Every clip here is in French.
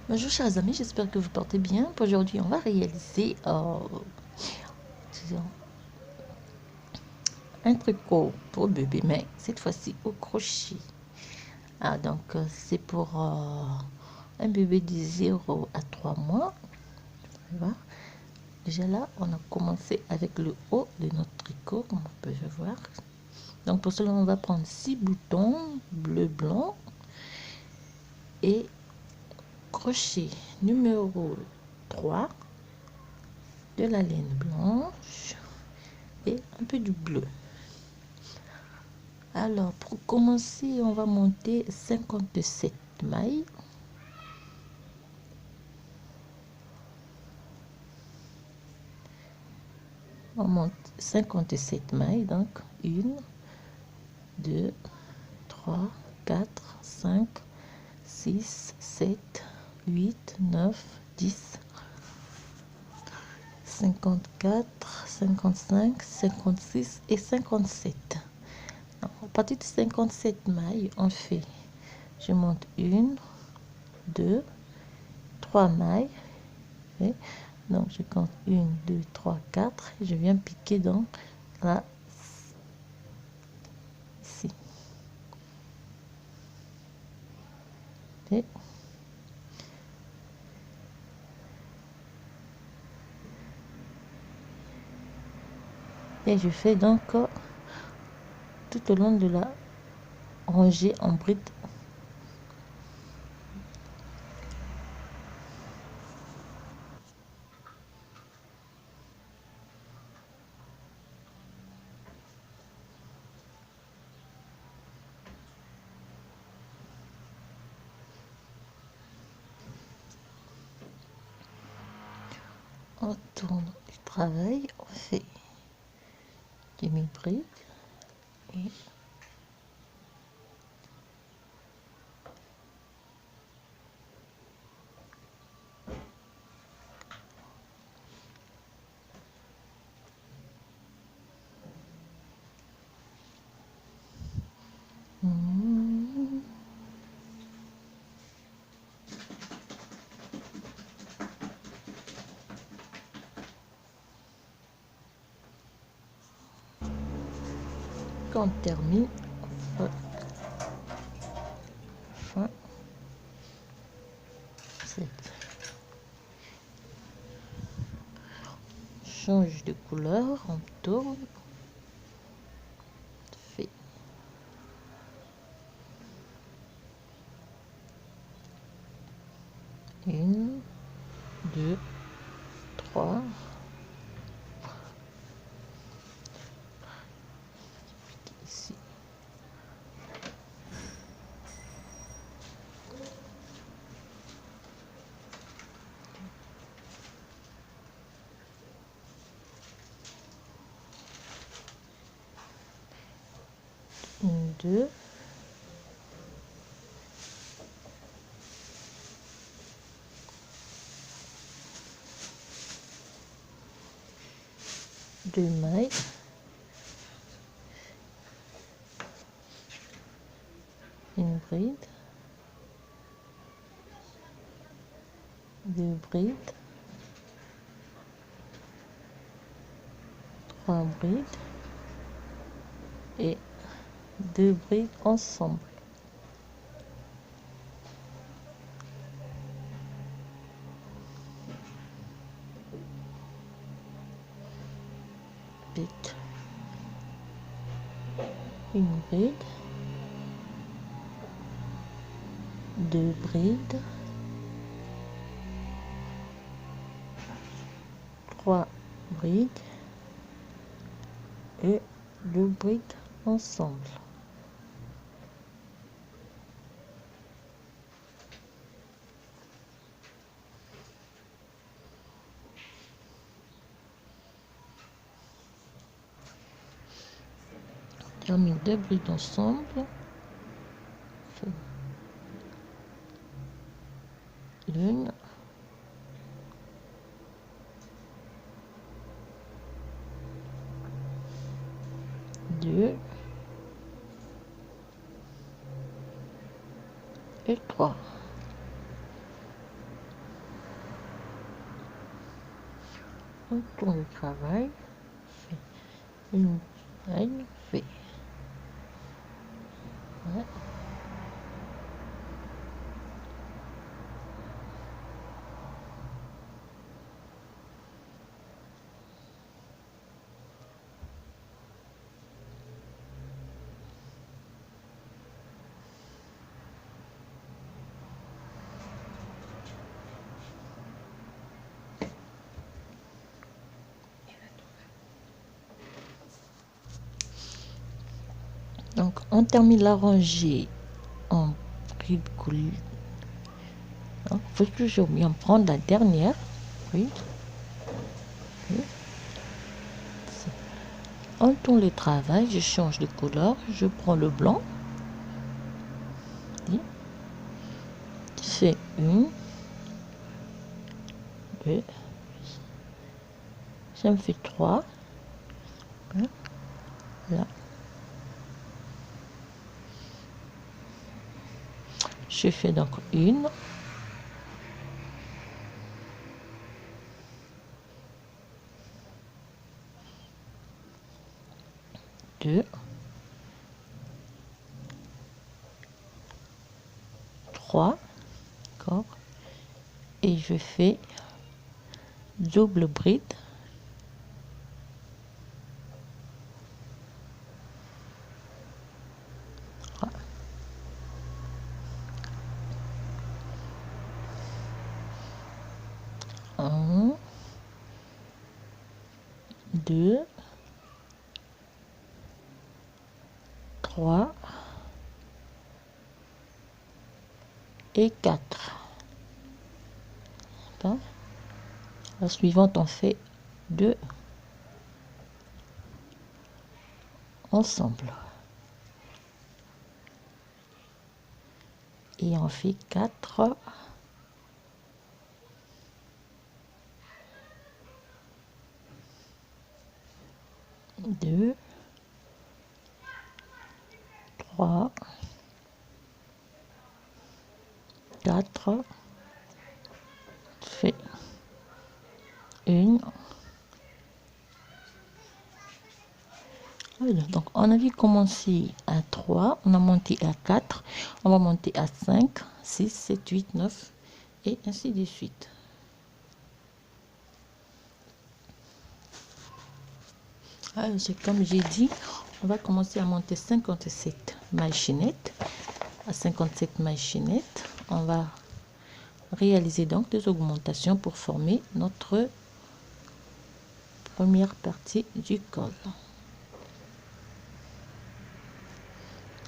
Bonjour chers amis, j'espère que vous portez bien. Aujourd'hui, on va réaliser disons, un tricot pour bébé, mais cette fois-ci au crochet. C'est pour un bébé de 0 à 3 mois. Voilà. Déjà là, on a commencé avec le haut de notre tricot, comme on peut le voir. Donc pour cela, on va prendre 6 boutons bleu blanc et crochet numéro 3 de la laine blanche et un peu du bleu. Alors pour commencer, on va monter 57 mailles. On monte 57 mailles, donc 1, 2, 3, 4, 5, 6, 7, 8, 9, 10, 54, 55, 56 et 57. À partir de 57 mailles, on fait, je monte 1, 2, 3 mailles. Et donc je compte 1, 2, 3, 4 et je viens piquer dans la ici. Et je fais donc tout au long de la rangée en bride. On tourne du travail, on fait demi-bride et quand on termine, on fin cette change de couleur, on tourne, fait 1, 2, 3, ici. 2, 2 mailles, une bride, 2 brides, 3 brides et 2 brides ensemble. Pique une bride, 2 brides, 3 brides et 2 brides ensemble. Termine 2 brides ensemble, une, 2 et 3. On tourne le travail, fait une ligne, fait. Ouais. Donc, on termine la rangée en bricole. Il faut toujours bien prendre la dernière. Oui. Oui. On tourne le travail, je change de couleur, je prends le blanc. Oui. Je fais une, deux, ça me fait trois. Là. Je fais donc une, deux, trois, d'accord, et je fais double bride. Un, deux, trois et quatre. La suivante, on fait deux ensemble. Et on fait quatre. Deux, trois, quatre, fait une. Donc, on avait commencé à 3, on a monté à 4, on va monter à 5, 6, 7, 8, 9, et ainsi de suite. Alors, c'est comme j'ai dit, on va commencer à monter 57 mailles chaînettes. À 57 mailles chaînettes, on va réaliser donc des augmentations pour former notre première partie du col.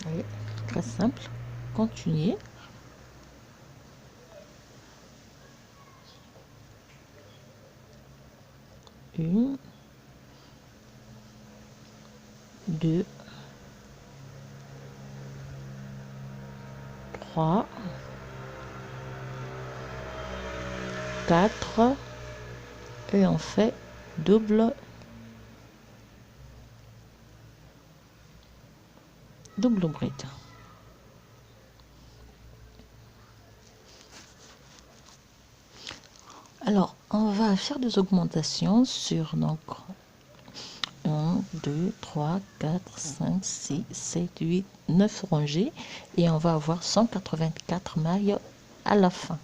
Allez, très simple. Continuez. Une, deux, trois, quatre, et on fait double bride. Alors, on va faire des augmentations sur donc 1, 2, 3, 4, 5, 6, 7, 8, 9 rangées et on va avoir 184 mailles à la fin.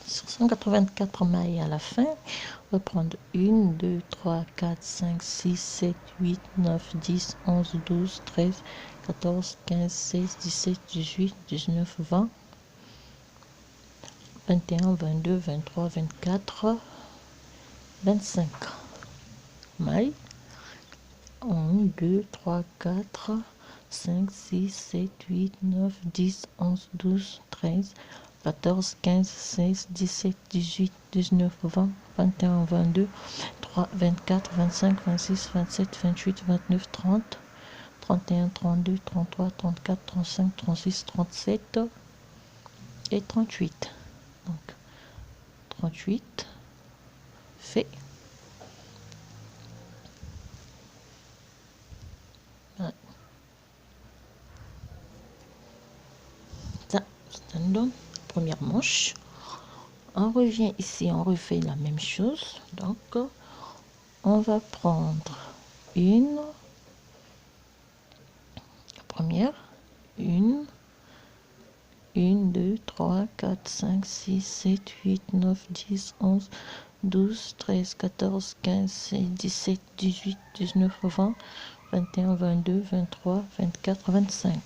Sur 184 mailles à la fin, on va prendre 1, 2, 3, 4, 5, 6, 7, 8, 9, 10, 11, 12, 13, 14, 15, 16, 17, 18, 19, 20, 21, 22, 23, 24, 25 mailles. 1, 2, 3, 4, 5, 6, 7, 8, 9, 10, 11, 12, 13, 14, 15, 16, 17, 18, 19, 20, 21, 22, 3, 24, 25, 26, 27, 28, 29, 30, 31, 32, 33, 34, 35, 36, 37 et 38. Donc, 38 fait. Voilà. Ça donne première manche. On revient ici, on refait la même chose. Donc, on va prendre la première, 1, 2, 3, 4, 5, 6, 7, 8, 9, 10, 11, 12, 13, 14, 15, 16, 17, 18, 19, 20, 21, 22, 23, 24, 25.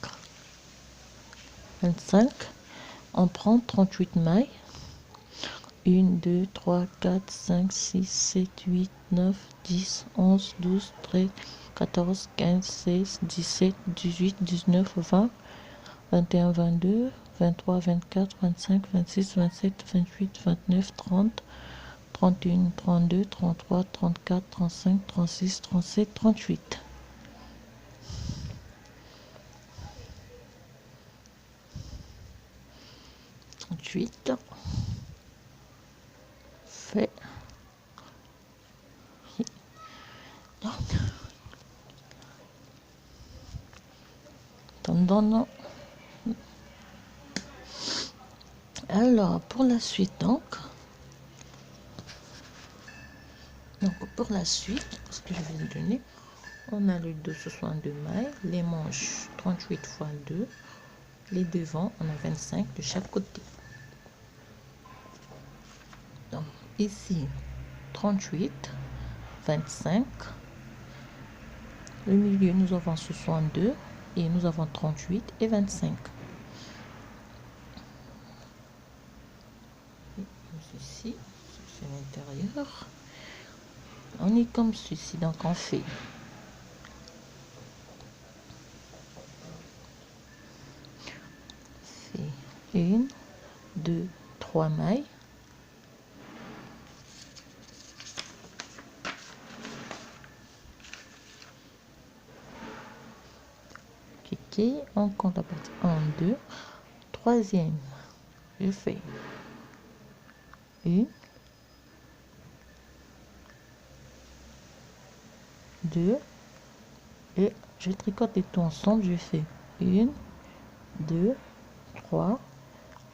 25, on prend 38 mailles. 1, 2, 3, 4, 5, 6, 7, 8, 9, 10, 11, 12, 13, 14, 15, 16, 17, 18, 19, 20, 21, 22, 23, 24, 25, 26, 27, 28, 29, 30, 31, 32, 33, 34, 35, 36, 37, 38. Fait. Donc, alors, pour la suite, pour la suite, ce que je vais vous donner, on a le dos 62 mailles, les manches 38 fois 2, les devants, on a 25 de chaque côté. Donc, ici, 38, 25, le milieu, nous avons 62 et nous avons 38 et 25. Ceci, c'est l'intérieur. On est comme ceci, donc on fait 1, 2, 3 mailles. Cliquez, on compte à partir 1, 2, troisième, je fais 1, 2 et je tricote les tout ensemble, je fais 1, 2, 3,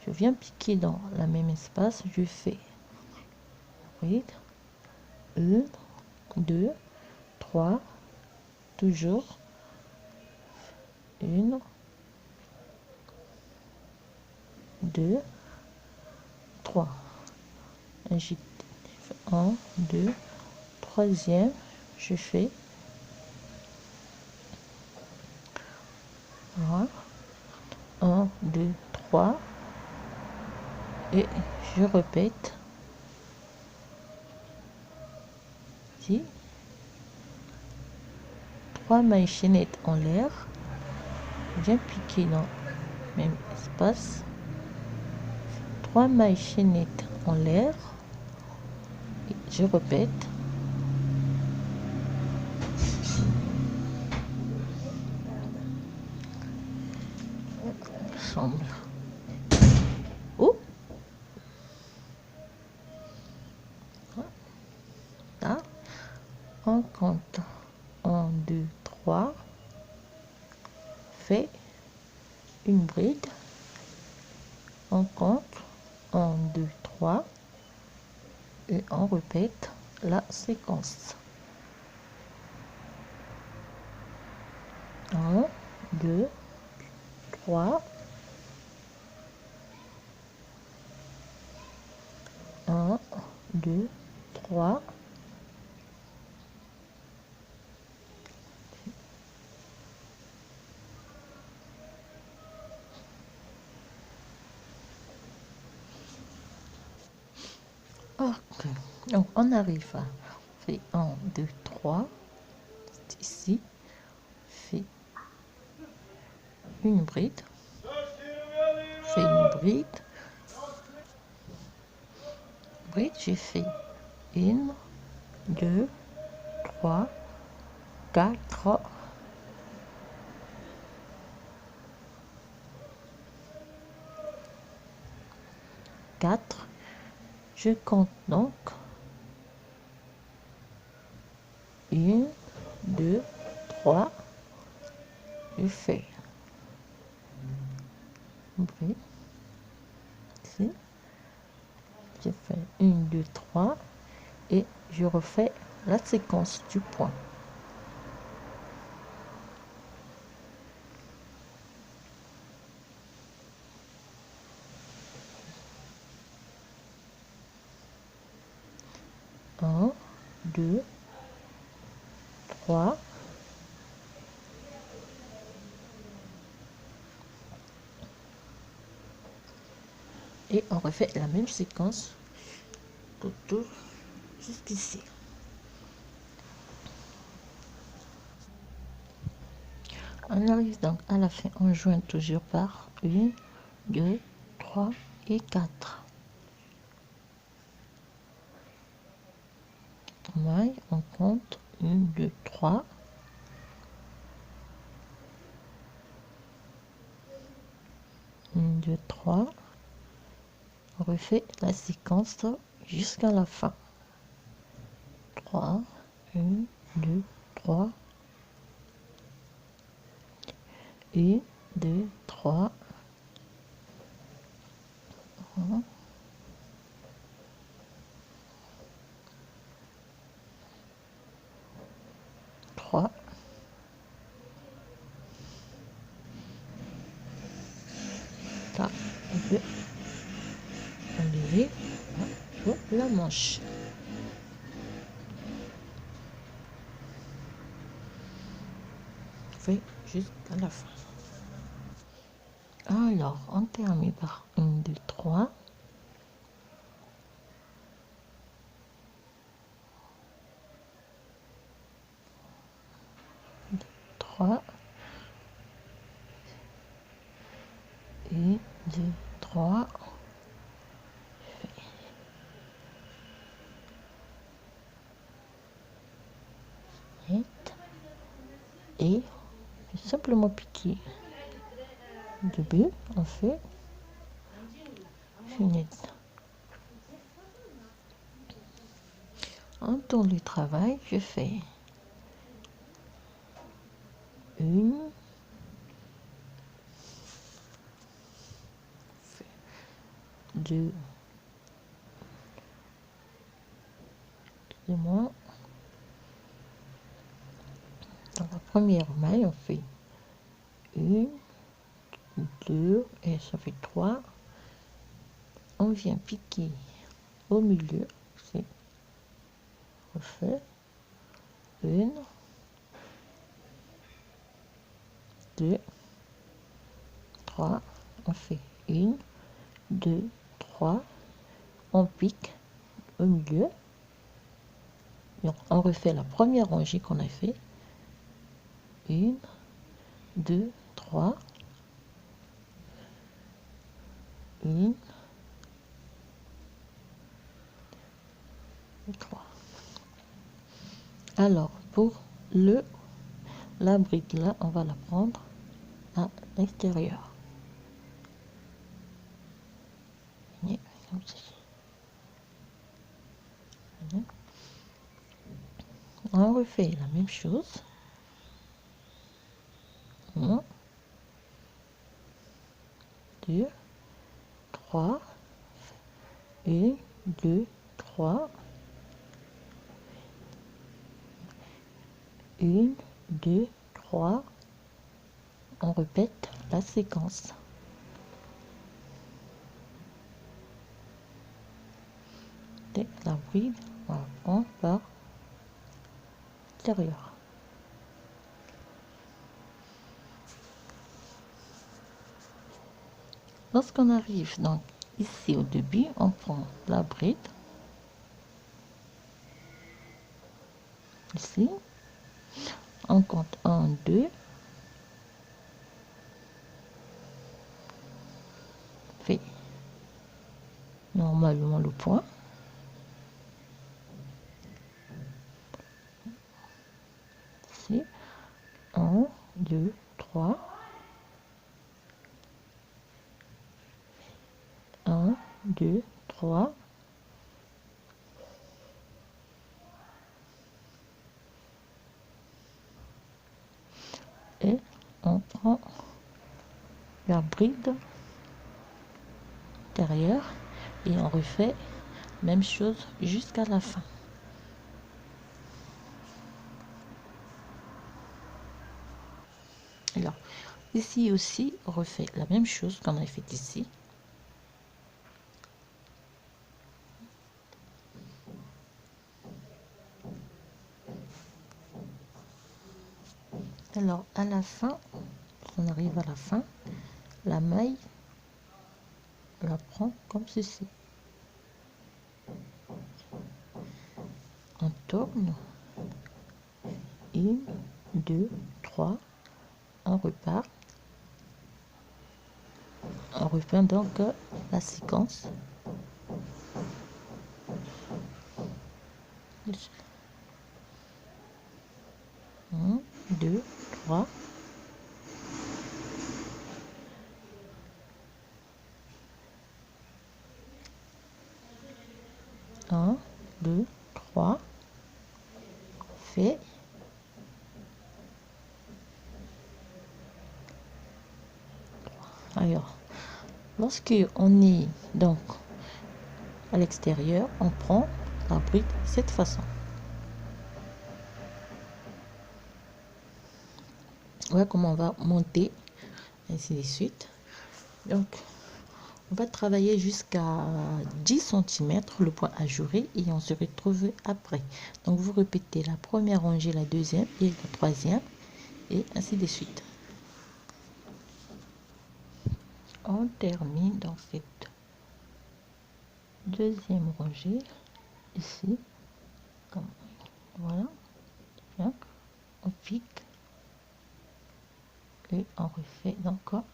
je viens piquer dans la même espace, je fais 1, 2, 3, toujours 1, 2, 3, j'ai 1, 2, troisième, je fais 1, 2, 3 et je répète ici 3 mailles chaînettes en l'air, bien piquer dans le même espace, 3 mailles chaînettes en l'air et je répète ensemble. Oh, là, on compte 1, 2, 3, fait une bride, on compte 1, 2, 3 et on répète la séquence. 1, 2, 3, 1, 2, 3, ok. Donc on arrive à faire 1, 2, 3, ici, fait une bride, fait une bride, j'ai fait 1, 2, 3, 4, 4, je compte donc 1, 2, 3, je fais une bride ici, je fais 1, 2, 3 et je refais la séquence du point. Un, 2, 3. Et on refait la même séquence autour jusqu'ici. On arrive donc à la fin, on joint toujours par 1, 2, 3 et 4 mailles. On compte 1, 2, 3. 1, 2, 3. On refait la séquence jusqu'à la fin. 3, 1, 2, 3. 1, 2, 3. 3. Là, on peut enlever la manche. On fait jusqu'à la fin. Alors, on termine par 1, 2, 3. 3. 1, 2, 3. Et simplement piquer. Début, on fait fenêtre. On tourne le travail, je fais 1, 2, excusez-moi. Dans la première maille, on fait 1, 2 et ça fait 3. On vient piquer au milieu, on fait 1, 2, 3, on fait 1, 2, 3, on pique au milieu. Donc on refait la première rangée qu'on a fait. 1, 2, 3. 1, 3. Alors pour la bride là, on va la prendre à l'extérieur. Comme ceci. On refait la même chose. 1, 2, 3. 1, 2, 3. 1, 2, 3. On répète la séquence. Et la bride, on la prend par l'extérieur. Lorsqu'on arrive donc ici au début, on prend la bride, ici, on compte 1, 2, fait normalement le point, ici, 1, 2, 3, 1, 2, 3, et on prend la bride derrière et on refait Même chose jusqu'à la fin. Alors, ici aussi, on refait la même chose qu'on a fait ici. Alors, à la fin, on arrive à la fin, la maille, on la prend comme ceci. On tourne. 1, 2, 3. On repart. On refait donc la séquence. 1, 2, 3. 1, 2, 3. Fait. Alors, lorsque on est donc à l'extérieur, on prend la bride de cette façon. Voilà comment on va monter, ainsi de suite. Donc, on va travailler jusqu'à 10 cm le point ajouré et on se retrouve après. Donc, vous répétez la première rangée, la deuxième et la troisième et ainsi de suite. On termine dans cette deuxième rangée ici. Comme voilà. Bien. On pique et on refait encore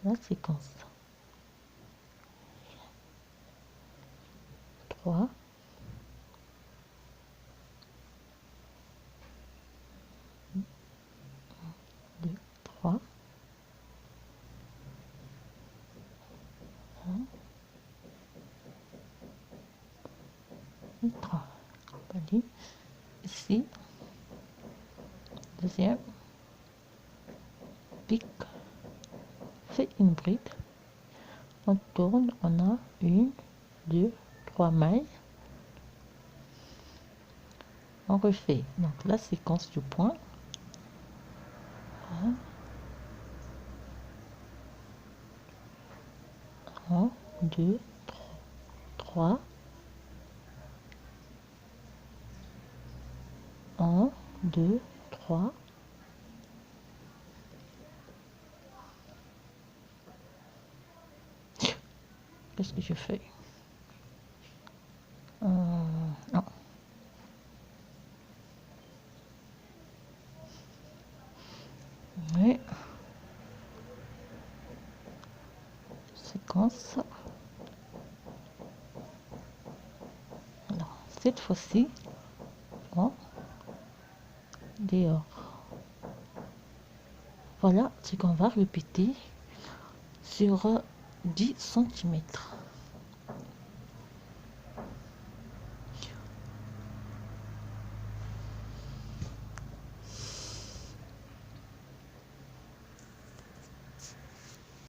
la séquence. 3, 2, 3, 1, 3. Ici, deuxième, pique, fait une bride, on tourne, on a 1, 2, 3 mailles, on refait donc la séquence du point. 1, 2, 3, 1, 2, 3. Qu'est-ce que je fais? Non. Oui. Séquence. Alors, cette fois-ci, on dehors. Voilà ce qu'on va répéter sur 10 cm.